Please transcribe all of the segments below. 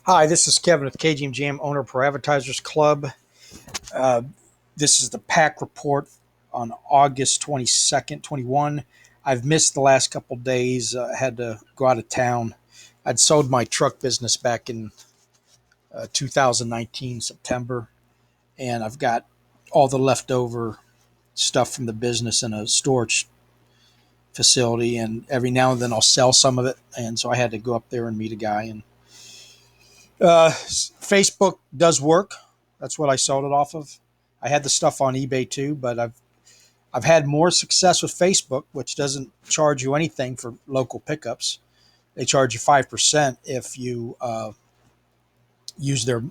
Hi, this is Kevin with KGM owner of ProAdvertisersClub. Uh, this is the PAC report on August 22nd, 21. I've missed the last couple days. I had to go out of town. I'd sold my truck business back in 2019, September, and I've got all the leftover stuff from the business in a storage facility. And every now and then I'll sell some of it. And so I had to go up there and meet a guy. And Facebook does work. That's what I sold it off of. I had the stuff on eBay too, but I've had more success with Facebook, which doesn't charge you anything for local pickups. They charge you 5% if you use their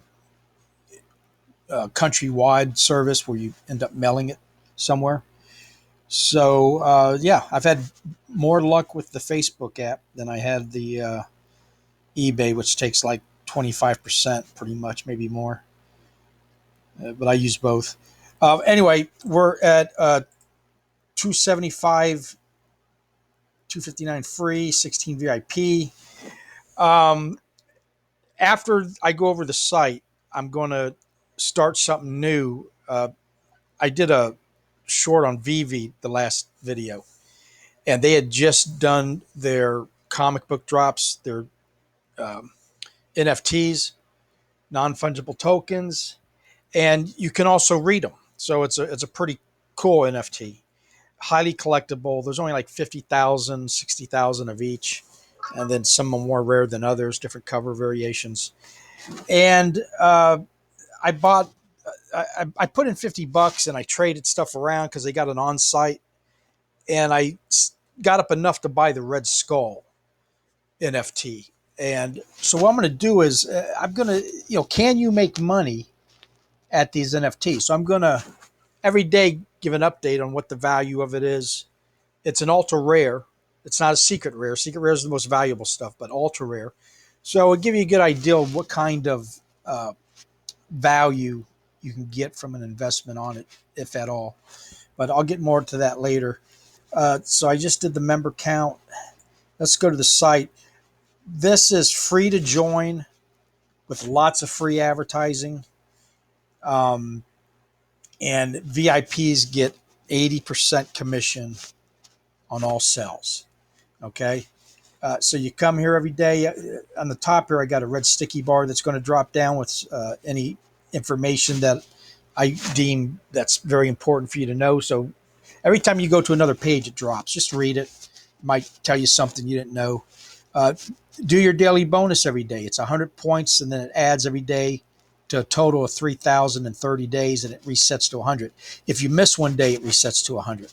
countrywide service where you end up mailing it somewhere. So yeah, I've had more luck with the Facebook app than I had the eBay, which takes like 25%, pretty much, maybe more. But I use both. Anyway, we're at 275, 259 free, 16 VIP. Um, After I go over the site, I'm going to start something new. I did a short on VeVe the last video, and they had just done their comic book drops, their um, NFTs, non fungible tokens, and you can also read them. So it's a pretty cool NFT, highly collectible. There's only like 50,000, 60,000 of each, and then some are more rare than others, different cover variations. And I bought, I put in $50 and I traded stuff around because they got an on site, and I got up enough to buy the Red Skull NFT. And so what I'm going to do is I'm going to, can you make money at these NFTs? So I'm going to every day give an update on what the value of it is. It's an ultra rare. It's not a secret rare. Secret rare is the most valuable stuff, but ultra rare. So it'll give you a good idea of what kind of value you can get from an investment on it, if at all. But I'll get more to that later. So I just did the member count. Let's go to the site. This is free to join with lots of free advertising. Um, and VIPs get 80% commission on all sales. Okay. So you come here every day. On the top here, I got a red sticky bar that's going to drop down with any information that I deem that's very important for you to know. So every time you go to another page, it drops. Just read it. It might tell you something you didn't know. Uh, do your daily bonus every day. It's 100 points, and then it adds every day to a total of 3,030 days, and it resets to 100. If you miss one day, it resets to 100.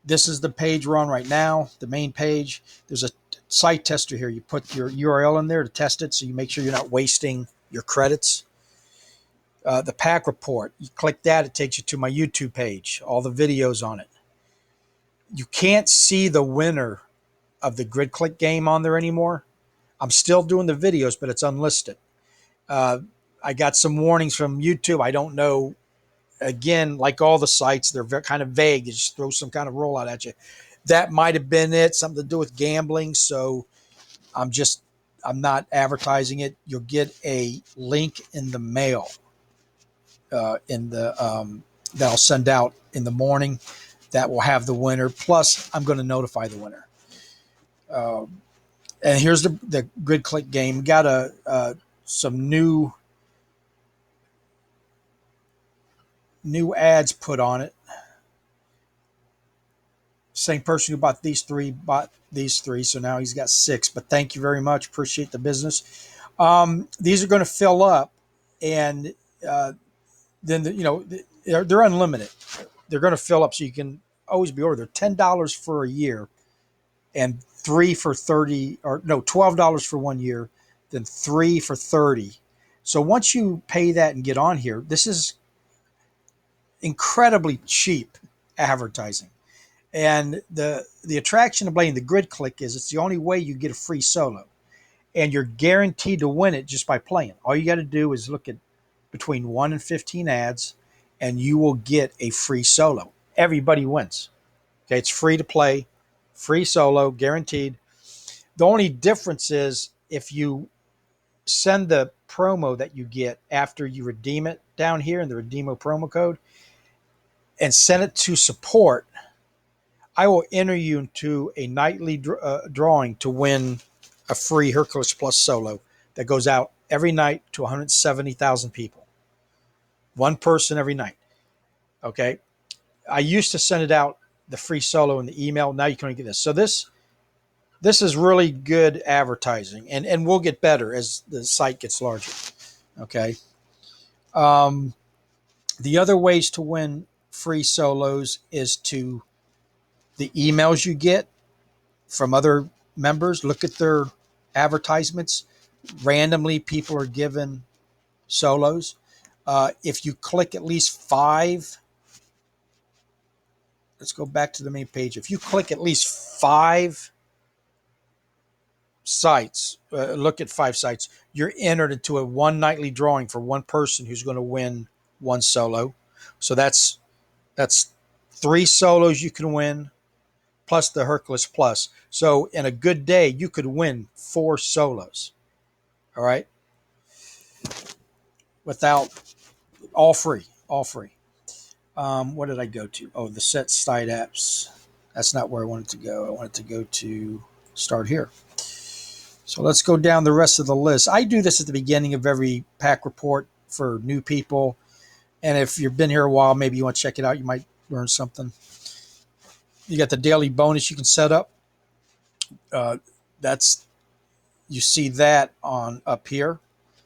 This is the page we're on right now, the main page. There's a site tester here. You put your URL in there to test it, so you make sure you're not wasting your credits. The PAC report, you click that, it takes you to my YouTube page, all the videos on it. You can't see the winner of the grid click game on there anymore. I'm still doing the videos, but it's unlisted. I got some warnings from YouTube. I don't know. Again, like all the sites, they're kind of vague. They just throw some kind of rollout at you. That might have been it, something to do with gambling. So I'm not advertising it. You'll get a link in the mail that I'll send out in the morning that will have the winner. Plus, I'm going to notify the winner. And here's the grid click game. We got some new ads put on it. Same person who bought these three, so now he's got 6. But thank you very much. Appreciate the business. These are going to fill up, and then they're unlimited. They're going to fill up, so you can always be ordered. They're $10 for a year, and 3 for 30, or no, $12 for 1 year, then 3 for 30. So once you pay that and get on here, this is incredibly cheap advertising. And the attraction of playing the grid click is it's the only way you get a free solo. And you're guaranteed to win it just by playing. All you got to do is look at between 1 and 15 ads, and you will get a free solo. Everybody wins. Okay, it's free to play, free solo, guaranteed. The only difference is if you send the promo that you get after you redeem it down here in the Redeemo promo code and send it to support, I will enter you into a nightly drawing to win a free Hercules Plus solo that goes out every night to 170,000 people. One person every night. Okay. I used to send it out, the free solo in the email. Now you can only get this. So this is really good advertising, and we'll get better as the site gets larger. Okay. The other ways to win free solos is to the emails you get from other members. Look at their advertisements. Randomly, people are given solos. If you click at least 5, let's go back to the main page. If you click at least 5 sites, look at 5 sites, you're entered into a one nightly drawing for one person who's going to win one solo. So that's 3 solos you can win plus the Hercules Plus. So in a good day, you could win 4 solos. All right. Without, all free. What did I go to? Oh, the set site apps. That's not where I wanted to go. I wanted to go to start here. So let's go down the rest of the list. I do this at the beginning of every PAC report for new people. And if you've been here a while, maybe you want to check it out. You might learn something. You got the daily bonus you can set up. You see that on up here.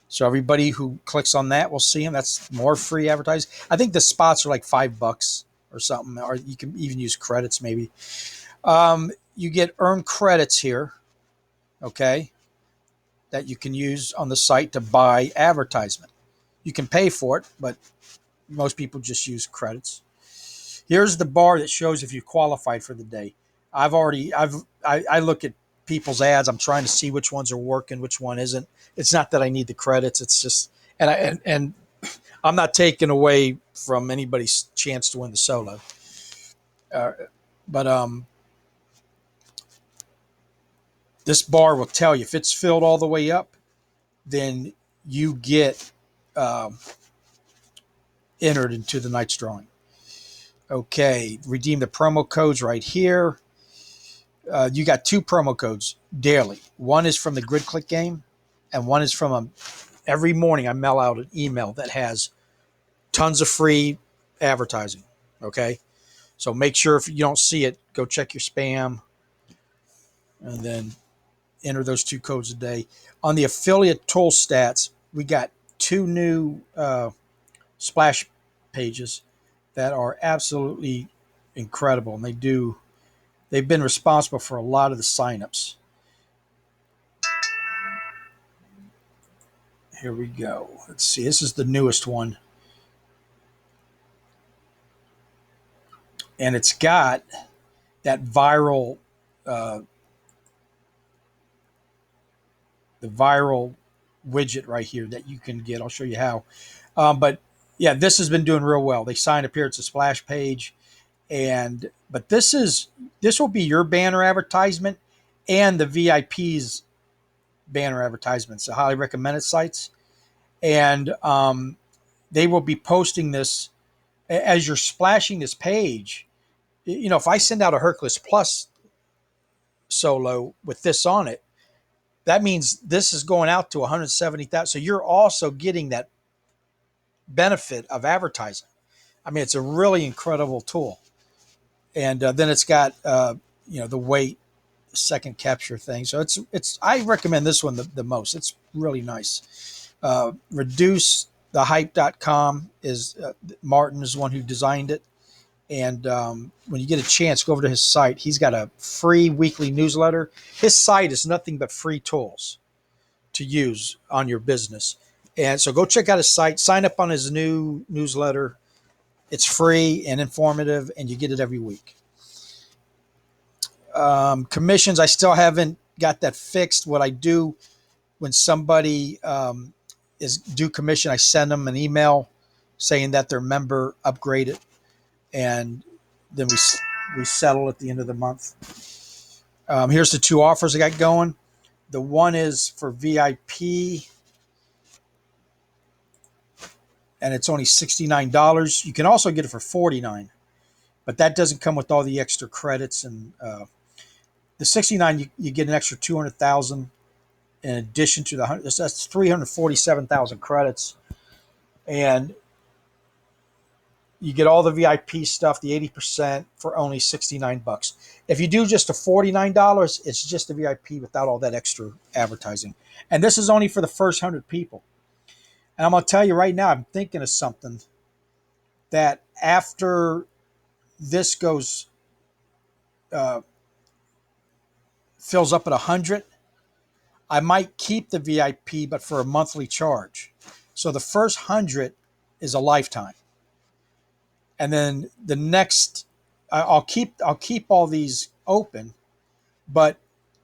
So everybody who clicks on that will see them. That's more free advertising. I think the spots are like $5 or something, or you can even use credits maybe. You get earned credits here, okay, that you can use on the site to buy advertisement. You can pay for it, but most people just use credits. Here's the bar that shows if you qualified for the day. I look at people's ads. I'm trying to see which ones are working, which one isn't. It's not that I need the credits. It's just, and I'm not taking away from anybody's chance to win the solo. But this bar will tell you if it's filled all the way up, then you get entered into the night's drawing. Okay, redeem the promo codes right here. You got 2 promo codes daily. One is from the Grid Click game, and one is from every morning I mail out an email that has tons of free advertising. Okay, so make sure if you don't see it, go check your spam, and then enter those 2 codes a day. On the affiliate tool stats, we got 2 new splash pages that are absolutely incredible, and they've been responsible for a lot of the signups. Here we go. Let's see. This is the newest one. And it's got that viral, the viral widget right here that you can get. I'll show you how. But yeah, this has been doing real well. They sign up here. It's a splash page. But this will be your banner advertisement and the VIP's banner advertisements, the highly recommended sites. And they will be posting this as you're splashing this page. You know, if I send out a Hercules Plus solo with this on it, that means this is going out to 170,000. So you're also getting that benefit of advertising. I mean, it's a really incredible tool. And then it's got, the weight second capture thing. So I recommend this one the most. It's really nice. ReduceTheHype.com is Martin is the one who designed it. And when you get a chance, go over to his site. He's got a free weekly newsletter. His site is nothing but free tools to use on your business. And so go check out his site. Sign up on his new newsletter. It's free and informative, and you get it every week. Commissions, I still haven't got that fixed. What I do when somebody is due commission, I send them an email saying that their member upgraded, and then we settle at the end of the month. Here's the 2 offers I got going. The one is for VIP, and it's only $69. You can also get it for $49, but that doesn't come with all the extra credits. And the 69, you get an extra 200,000 in addition to the 100. That's 347,000 credits, and you get all the VIP stuff, the 80% for only $69. If you do just a $49, it's just the VIP without all that extra advertising. And this is only for the first 100 people. And I'm going to tell you right now, I'm thinking of something that after this goes, uh, fills up at 100, I might keep the VIP, but for a monthly charge. So the first 100 is a lifetime. And then the next, I'll keep all these open, but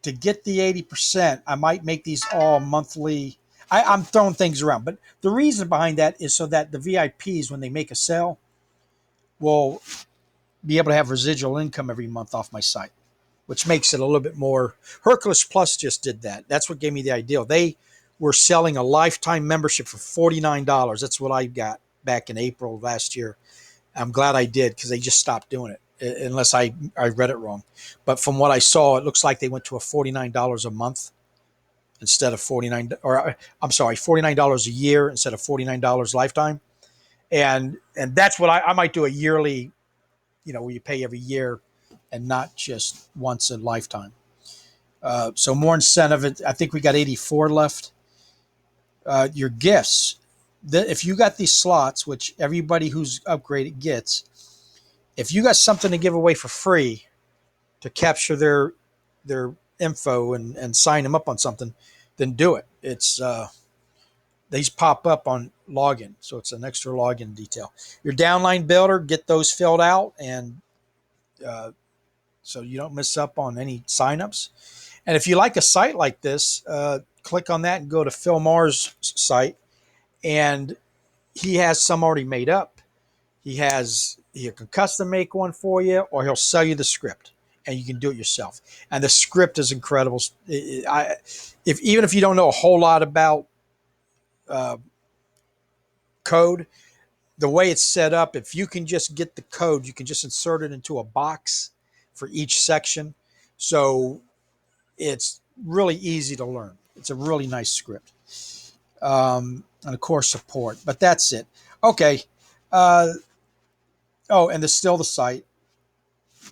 to get the 80%, I might make these all monthly. I'm throwing things around, but the reason behind that is so that the VIPs, when they make a sale, will be able to have residual income every month off my site, which makes it a little bit more. Hercules Plus just did that. That's what gave me the idea. They were selling a lifetime membership for $49. That's what I got back in April of last year. I'm glad I did, because they just stopped doing it, unless I read it wrong. But from what I saw, it looks like they went to a $49 a month instead of $49 a year instead of $49 lifetime. And that's what I might do, a yearly, where you pay every year and not just once a lifetime. So more incentive. I think we got 84 left. Your gifts. If you got these slots, which everybody who's upgraded gets, if you got something to give away for free to capture their info and sign them up on something, then do it. It's these pop up on login, so it's an extra login detail. Your downline builder, get those filled out, and so you don't miss up on any signups. And if you like a site like this, click on that and go to Phil Maher's site, and he has some already made up. He can custom make one for you, or he'll sell you the script, and you can do it yourself. And the script is incredible. Even if you don't know a whole lot about code, the way it's set up, if you can just get the code, you can just insert it into a box for each section. So it's really easy to learn. It's a really nice script. And of course, support. But that's it. Okay. And there's still the site.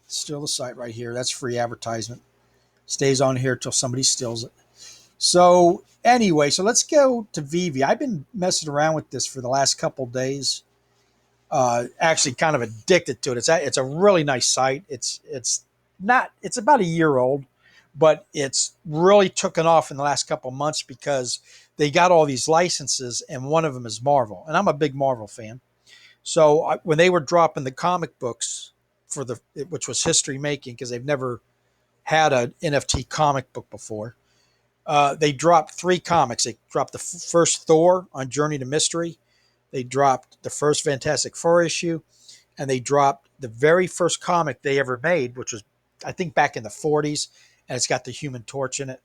Still the site right here. That's free advertisement. Stays on here till somebody steals it. So anyway, so let's go to VeVe. I've been messing around with this for the last couple days. Actually kind of addicted to it. It's a really nice site. It's about a year old, but it's really taken off in the last couple of months because they got all these licenses, and one of them is Marvel. And I'm a big Marvel fan. So when they were dropping the comic books which was history making, because they've never had an NFT comic book before, they dropped 3 comics. They dropped the first Thor on Journey to Mystery. They dropped the first Fantastic Four issue, and they dropped the very first comic they ever made, which was, I think, back in the 40s, and it's got the Human Torch in it.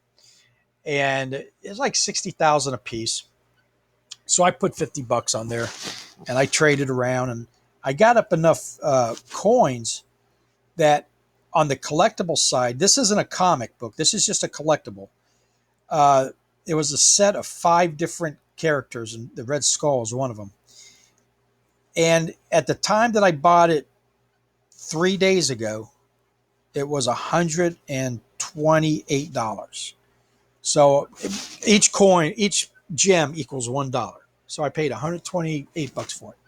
And it's like 60,000 a piece. So I put $50 on there, and I traded around, and I got up enough coins that on the collectible side, this isn't a comic book. This is just a collectible. It was a set of 5 different characters, and the Red Skull is one of them. And at the time that I bought it 3 days ago, it was $128. So each gem equals $1. So I paid $128 for it.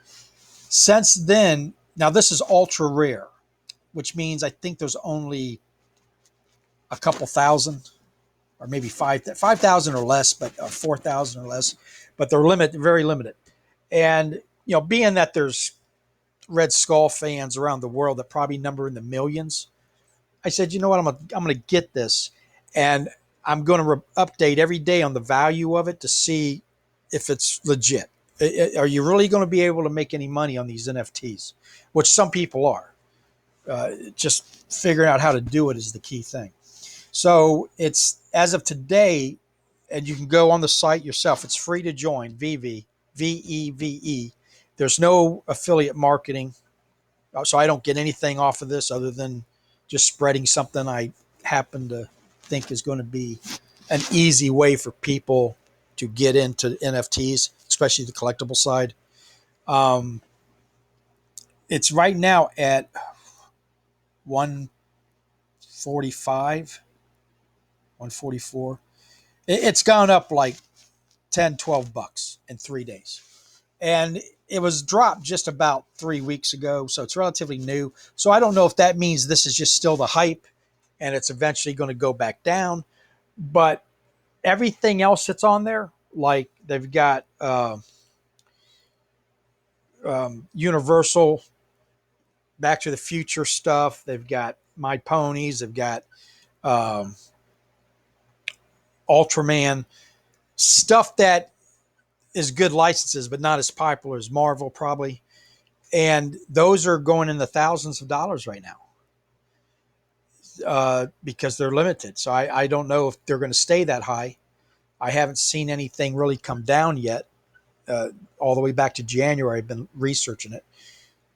Since then, now this is ultra rare, which means I think there's only a couple thousand, or maybe 5,000 or less, but 4,000 or less, but they're very limited. And being that there's Red Skull fans around the world that probably number in the millions, I said, you know what, I'm gonna get this, and I'm going to update every day on the value of it to see if it's legit. Are you really going to be able to make any money on these NFTs? Which some people are. Just figuring out how to do it is the key thing. So it's as of today, and you can go on the site yourself. It's free to join. VeVe, VeVe. There's no affiliate marketing, so I don't get anything off of this other than just spreading something I happen to think is going to be an easy way for people to get into NFTs, especially the collectible side. Um, it's right now at 145, 144. It's gone up like 10, 12 bucks in 3 days. And it was dropped just about 3 weeks ago. So it's relatively new. So I don't know if that means this is just still the hype and it's eventually going to go back down. But everything else that's on there, like they've got Universal, Back to the Future stuff. They've got My Ponies. They've got um, Ultraman stuff that is good licenses, but not as popular as Marvel probably. And those are going in the thousands of dollars right now because they're limited. So I don't know if they're going to stay that high. I haven't seen anything really come down yet. All the way back to January, I've been researching it.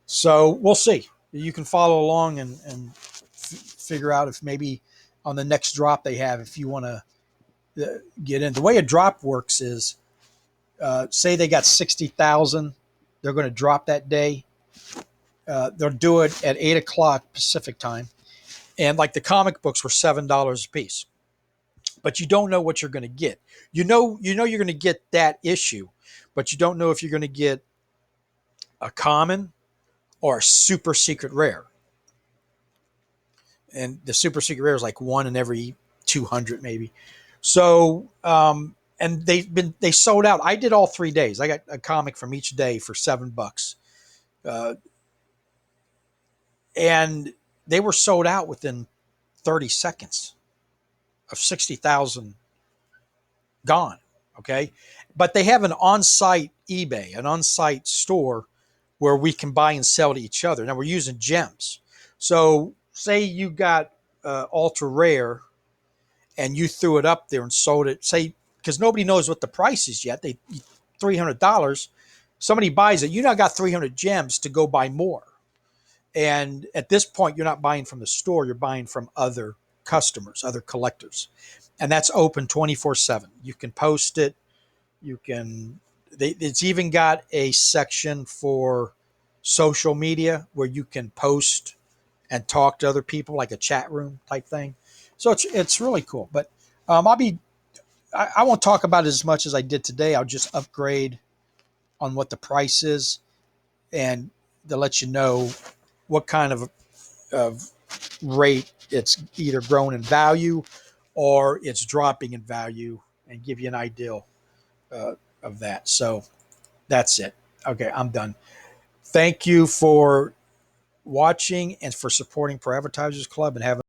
So we'll see. You can follow along and figure out if maybe on the next drop they have, if you want to get in. The way a drop works is, say they got 60,000, they're going to drop that day. They'll do it at 8 o'clock Pacific time. And like the comic books were $7 a piece, but you don't know what you're going to get. You're going to get that issue, but you don't know if you're going to get a common or a super secret rare. And the super secret rare is like one in every 200 maybe. So, and they sold out. I did all 3 days. I got a comic from each day for $7. Uh, and they were sold out within 30 seconds of 60,000 gone. Okay. But they have an on-site eBay, an on-site store where we can buy and sell to each other. Now we're using gems. So say you got ultra rare and you threw it up there and sold it, say, because nobody knows what the price is yet. They $300. Somebody buys it. You now got 300 gems to go buy more. And at this point, you're not buying from the store. You're buying from other customers, other collectors. And that's open 24/7. You can post it. You can, it's even got a section for social media where you can post and talk to other people, like a chat room type thing. So it's really cool. But I won't talk about it as much as I did today. I'll just upgrade on what the price is and to let you know what kind of rate it's either grown in value or it's dropping in value, and give you an idea of that. So that's it. Okay, I'm done. Thank you for watching and for supporting Pro Advertisers Club, and have